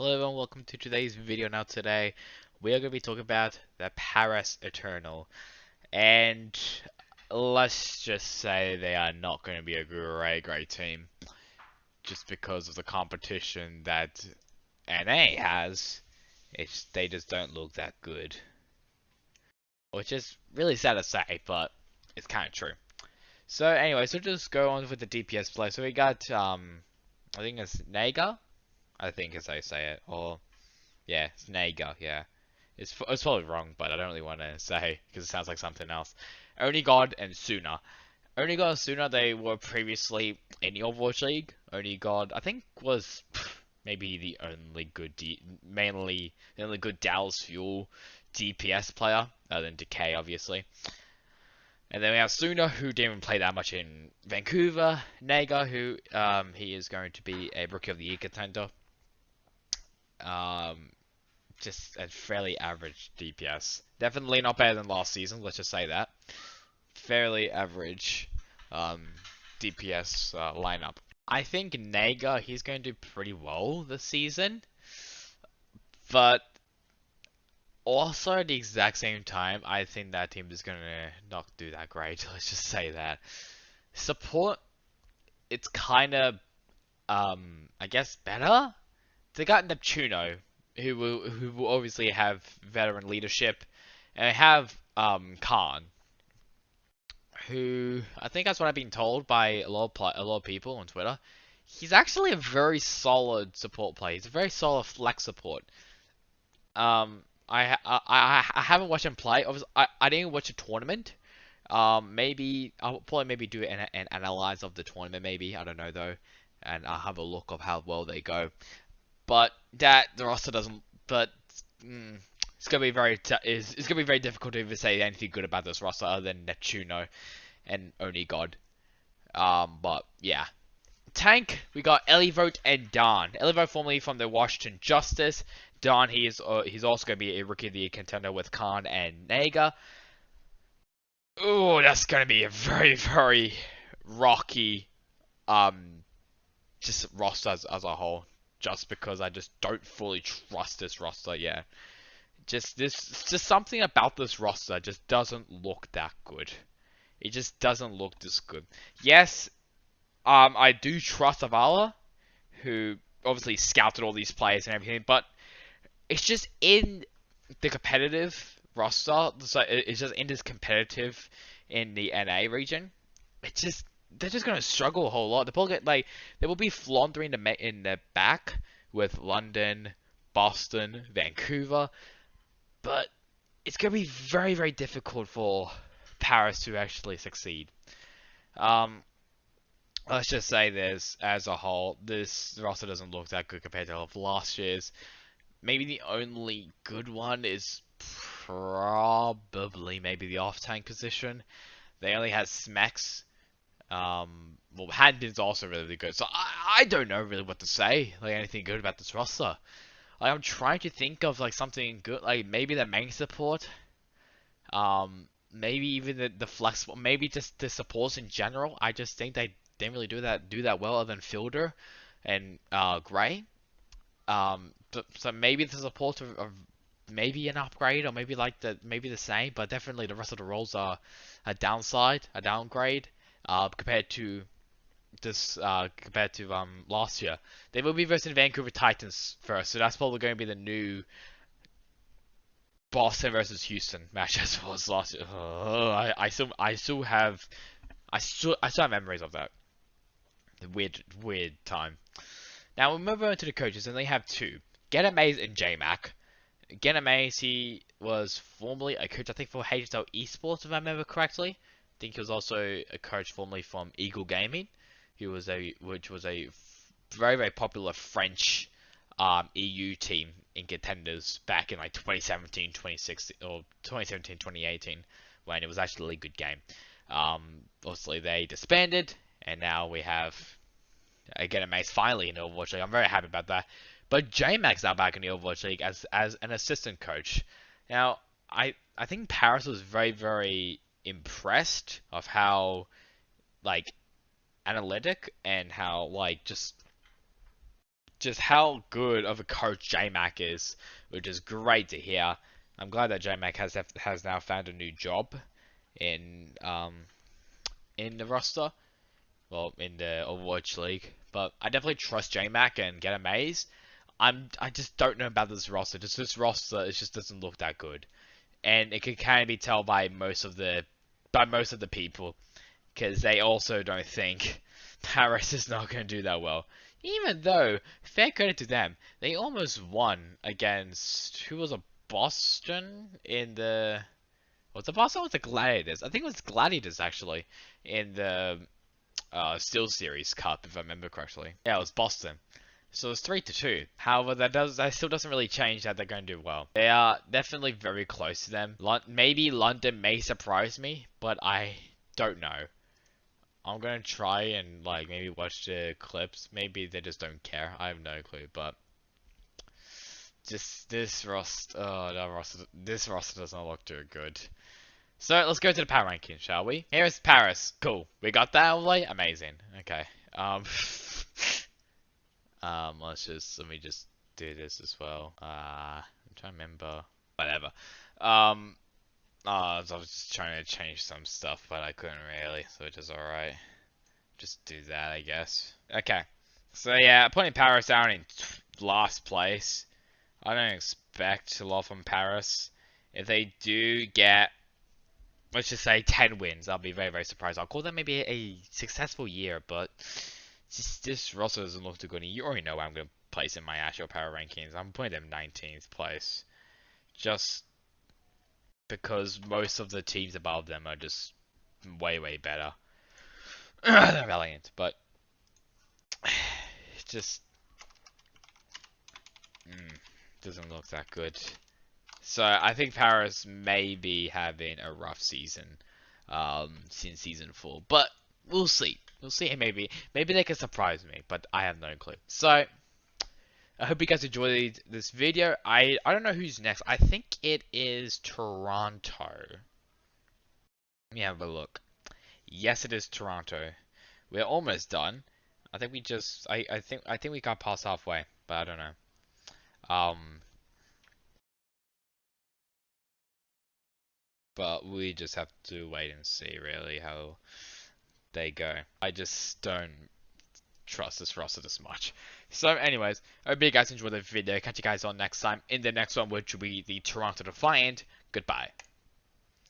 Hello everyone, welcome to today's video. Now today we are going to be talking about the Paris Eternal, and let's just say they are not going to be a great team just because of the competition that NA has. They just don't look that good, which is really sad to say, but it's kind of true. So anyway, so just go on with the DPS play. So we got I think it's Naga, I think is how you say it, or yeah, it's Naga, yeah. It's probably wrong, but I don't really want to say because it sounds like something else. Only God and Suna. Only God and Suna, they were previously in the Overwatch League. Only God, I think, was maybe the only good, mainly the only good Dallas Fuel DPS player, other than Decay, obviously. And then we have Suna, who didn't even play that much in Vancouver. Naga, who he is going to be a Rookie of the Year contender. Um, just a fairly average DPS. Definitely not better than last season, let's just say that. Fairly average um, DPS lineup. I think Naga, he's going to do pretty well this season, but also at the exact same time, I think that team is going to not do that great, let's just say that. Support, it's kind of, I guess, better. They got Neptuno, who will obviously have veteran leadership, and I have Khan, who I think that's what I've been told by a lot of people on Twitter. He's actually a very solid support player. He's a very solid flex support. I haven't watched him play. I didn't watch a tournament. Maybe I'll probably maybe do an analyze of the tournament. Maybe I don't know though, and I'll have a look of how well they go. But that the roster doesn't. But it's gonna be it's gonna be very difficult to even say anything good about this roster other than Neptuno and Only God. But yeah. Tank, we got Elivote and Don. Elivote formerly from the Washington Justice. Don, he's also going to be a Rookie of the Year contender with Khan and Naga. Oh, that's going to be a very rocky, just roster as a whole. Just because I just don't fully trust this roster yet. Just something about this roster just doesn't look that good. It just doesn't look this good. Yes, I do trust Avala, who obviously scouted all these players and everything, but it's just in the competitive roster. So it's just in this competitive in the NA region. It's just they're just gonna struggle a whole lot. They probably they will be floundering in the back with London, Boston, Vancouver, but it's gonna be very difficult for Paris to actually succeed. Um, let's just say this as a whole, this roster doesn't look that good compared to last year's. Maybe the only good one is probably maybe the off-tank position. They only had Smex. Well, Handin's also really good, so I don't know really what to say, like anything good about this roster. Like I'm trying to think of like something good, like maybe the main support. Maybe even the flexible, maybe just the supports in general. I just think they didn't really do that well other than Fielder and Gray. So maybe the support of maybe an upgrade or maybe the same, but definitely the rest of the roles are a downgrade compared to last year. They will be versus Vancouver Titans first, so that's probably going to be the new Boston versus Houston match as was last year. I still have memories of that. Weird time. Now we'll move on to the coaches, and they have two: Getamaze and JMac. Getamaze, he was formerly a coach, I think, for HSL Esports, if I remember correctly. I think he was also a coach formerly from Eagle Gaming, which was a very popular French EU team in contenders back in like 2017, 2016, or 2017, 2018, when it was actually a good game. Obviously they disbanded, and now we have again Mace finally in the Overwatch League. I'm very happy about that. But JMax now back in the Overwatch League as an assistant coach. Now I think Paris was very impressed of how like analytic and how like just just how good of a coach J-Mac is, which is great to hear. I'm glad that J-Mac has now found a new job in the roster, well, in the Overwatch League. But I definitely trust J-Mac and get amazed. I just don't know about this roster. Just this roster, it just doesn't look that good, and it can kind of be told by most of the people, because they also don't think Paris is not going to do that well. Even though, fair credit to them, they almost won against, who was a Boston in the, was it Boston or was it Gladiators? I think it was Gladiators actually, in the Steel Series Cup, if I remember correctly. Yeah, it was Boston. So it's 3-2. However, that still doesn't really change that they're going to do well. They are definitely very close to them. Maybe London may surprise me, but I don't know. I'm gonna try and like maybe watch the clips. Maybe they just don't care. I have no clue, but just this roster. Oh, that roster. This roster does not look too good. So let's go to the power ranking, shall we? Here is Paris. Cool. We got that out of the way. Amazing. Okay. Let me just do this as well. I'm trying to remember. Whatever. I was just trying to change some stuff, but I couldn't really, so it is alright. Just do that, I guess. Okay. So yeah, putting Paris down in last place. I don't expect a lot from Paris. If they do get, let's just say 10 wins, I'll be very, very surprised. I'll call that maybe a successful year, but just this roster doesn't look too good. And you already know where I'm going to place in my actual power rankings. I'm putting them 19th place. Just because most of the teams above them are just way, way better than Valiant. But it just doesn't look that good. So I think Paris may be having a rough season since season 4, but we'll see. We'll see. Maybe they can surprise me, but I have no clue. So I hope you guys enjoyed this video. I don't know who's next. I think it is Toronto. Let me have a look. Yes, it is Toronto. We're almost done. I think we just I think we got past halfway, but I don't know. But we just have to wait and see really how they go. I just don't trust this roster this much. So anyways, I hope you guys enjoyed the video. Catch you guys on next time in the next one, which will be the Toronto Defiant. Goodbye.